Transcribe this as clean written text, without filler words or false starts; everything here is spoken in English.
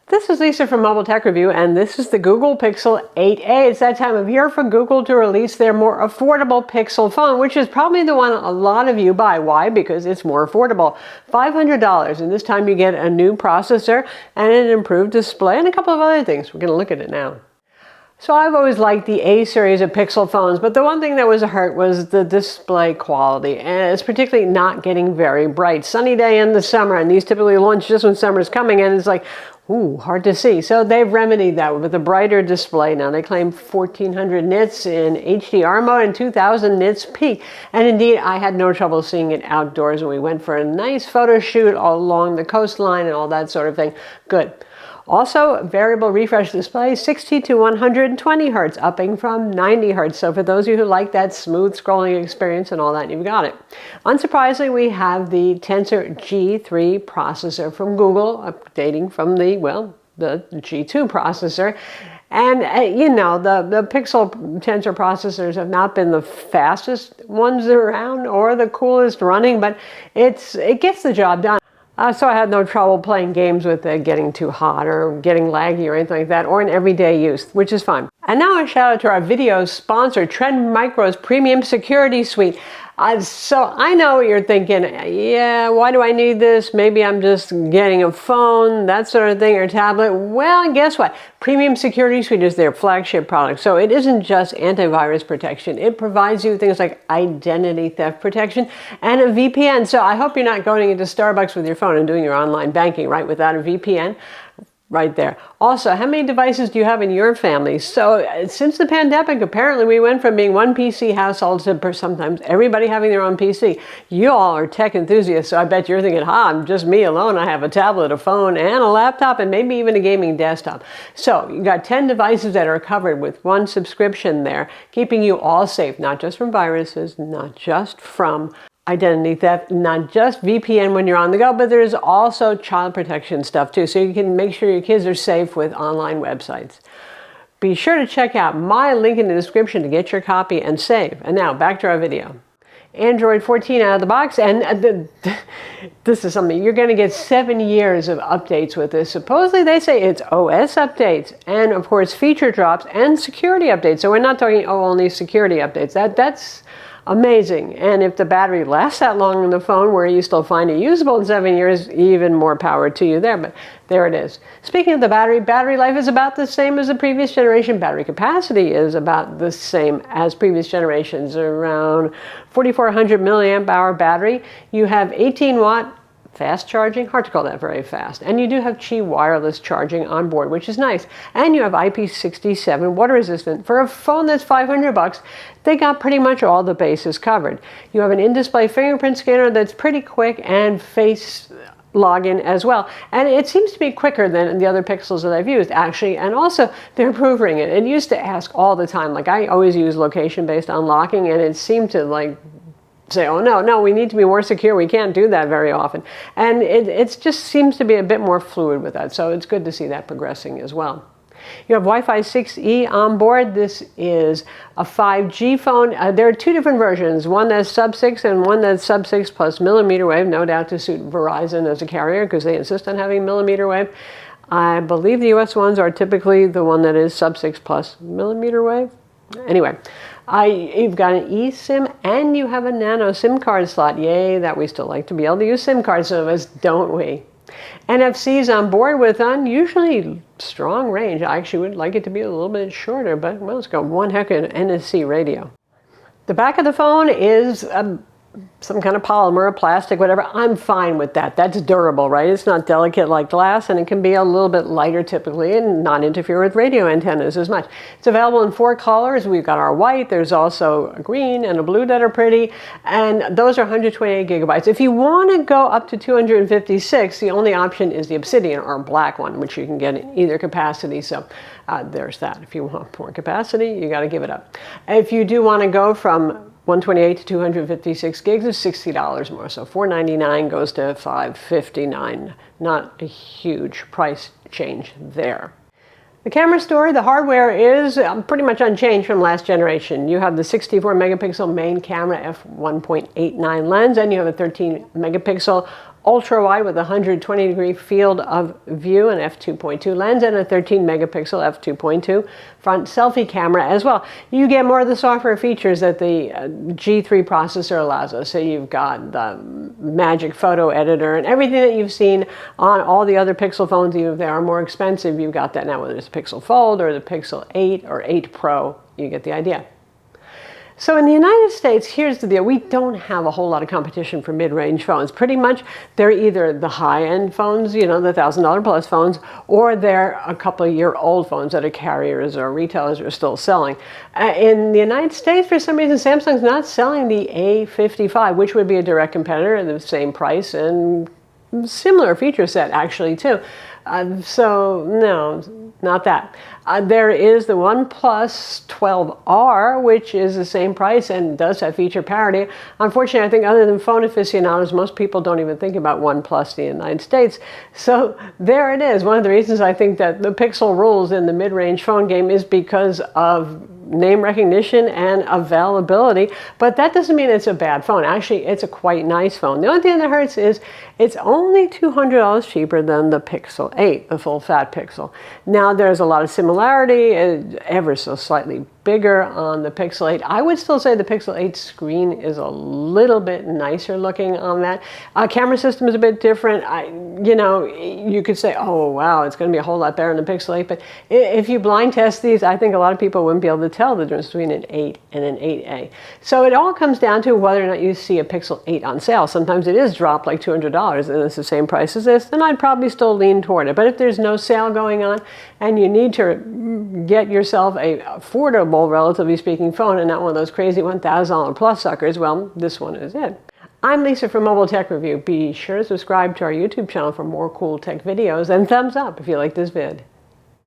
This is Lisa from Mobile Tech Review, and this is the Google Pixel 8a. It's that time of year for Google to release their more affordable Pixel phone, which is probably the one a lot of you buy. Why? Because it's more affordable. $500, and this time you get a new processor and an improved display and a couple of other things. We're going to look at it now. So I've always liked the A series of Pixel phones, but the one thing that was a hurt was the display quality, and it's particularly not getting very bright. Sunny day in the summer, and these typically launch just when summer's coming, and it's like, ooh, hard to see. So they've remedied that with a brighter display. Now they claim 1400 nits in HDR mode and 2000 nits peak. And indeed, I had no trouble seeing it outdoors when we went for a nice photo shoot all along the coastline and all that sort of thing. Good. Also, variable refresh display, 60 to 120 hertz, upping from 90 hertz. So for those of you who like that smooth scrolling experience and all that, you've got it. Unsurprisingly, we have the Tensor G3 processor from Google, updating from the G2 processor. And you know, the Pixel Tensor processors have not been the fastest ones around or the coolest running, but it gets the job done. So I had no trouble playing games with it getting too hot or getting laggy or anything like that, or in everyday use, which is fine. And now a shout out to our video sponsor, trendmicro's Premium Security Suite. So I know what you're thinking, yeah, why do I need this? Maybe I'm just getting a phone, that sort of thing, or tablet. Well, guess what? Premium Security Suite is their flagship product. So it isn't just antivirus protection. It provides you things like identity theft protection and a VPN. So I hope you're not going into Starbucks with your phone and doing your online banking, right, without a VPN. Right there. Also, how many devices do you have in your family? So since the pandemic, apparently we went from being one PC household to sometimes everybody having their own PC. You all are tech enthusiasts, so I bet you're thinking, I'm just me alone. I have a tablet, a phone, and a laptop, and maybe even a gaming desktop. So you got 10 devices that are covered with one subscription there, keeping you all safe, not just from viruses, not just from identity theft, not just VPN when you're on the go, but there's also child protection stuff too, so you can make sure your kids are safe with online websites. Be sure to check out my link in the description to get your copy and save. And now back to our video. Android 14 out of the box, and this is something you're going to get 7 years of updates with this. Supposedly they say it's OS updates and of course feature drops and security updates. So we're not talking only security updates. That's amazing. And if the battery lasts that long on the phone where you still find it usable in 7 years, even more power to you there. But there it is. Speaking of the battery life is about the same as the previous generation. Battery capacity is about the same as previous generations, around 4,400 milliamp hour battery. You have 18-watt fast charging, hard to call that very fast. And you do have Qi wireless charging on board, which is nice. And you have IP67 water resistant. For a phone that's $500, they got pretty much all the bases covered. You have an in-display fingerprint scanner that's pretty quick and face login as well. And it seems to be quicker than the other Pixels that I've used, actually. And also, they're improving it. It used to ask all the time, like I always use location-based unlocking, and it seemed to say, oh no, we need to be more secure. We can't do that very often. And it just seems to be a bit more fluid with that. So it's good to see that progressing as well. You have Wi-Fi 6E on board. This is a 5G phone. There are two different versions, one that's sub-6 and one that's sub-6 plus millimeter wave, no doubt to suit Verizon as a carrier because they insist on having millimeter wave. I believe the US ones are typically the one that is sub-6 plus millimeter wave. Anyway, you've got an eSIM and you have a nano SIM card slot. Yay, that we still like to be able to use SIM cards, some of us, don't we? NFC's on board with unusually strong range. I actually would like it to be a little bit shorter, but well, it's got one heck of an NFC radio. The back of the phone is some kind of polymer or plastic, whatever. I'm fine with that. That's durable, right? It's not delicate like glass, and it can be a little bit lighter typically and not interfere with radio antennas as much. It's available in 4 colors. We've got our white. There's also a green and a blue that are pretty, and those are 128 gigabytes. If you want to go up to 256, the only option is the obsidian or black one, which you can get in either capacity. So there's that. If you want more capacity, you got to give it up. If you do want to go from 128 to 256 gigs is $60 more, so $499 goes to $559. Not a huge price change there. The camera story, the hardware is pretty much unchanged from last generation. You have the 64 megapixel main camera f1.89 lens, and you have a 13 megapixel ultra wide with a 120-degree field of view, an f2.2 lens, and a 13 megapixel f2.2 front selfie camera as well. You get more of the software features that the G3 processor allows us. So you've got the magic photo editor and everything that you've seen on all the other Pixel phones, even if they are more expensive, you've got that now, whether it's the Pixel Fold or the Pixel 8 or 8 Pro, you get the idea. So in the United States, here's the deal. We don't have a whole lot of competition for mid-range phones. Pretty much they're either the high-end phones, you know, the $1,000 plus phones, or they're a couple of year-old phones that are carriers or retailers are still selling. In the United States, for some reason, Samsung's not selling the A55, which would be a direct competitor at the same price and similar feature set, actually, too. So, no, not that. There is the OnePlus 12R, which is the same price and does have feature parity. Unfortunately, I think other than phone aficionados, most people don't even think about OnePlus in the United States. So there it is. One of the reasons I think that the Pixel rules in the mid-range phone game is because of name recognition and availability, but that doesn't mean it's a bad phone. Actually, it's a quite nice phone. The only thing that hurts is it's only $200 cheaper than the Pixel 8, the full-fat Pixel. Now, there's a lot of similarity, ever so slightly bigger on the Pixel 8. I would still say the Pixel 8 screen is a little bit nicer looking on that. Camera system is a bit different. You know, you could say, oh, wow, it's going to be a whole lot better than the Pixel 8, but if you blind test these, I think a lot of people wouldn't be able to tell the difference between an 8 and an 8A. So it all comes down to whether or not you see a Pixel 8 on sale. Sometimes it is dropped like $200 and it's the same price as this, then I'd probably still lean toward it. But if there's no sale going on and you need to get yourself a affordable, relatively speaking, phone and not one of those crazy $1,000 plus suckers, well, this one is it. I'm Lisa from Mobile Tech Review. Be sure to subscribe to our YouTube channel for more cool tech videos and thumbs up if you like this vid.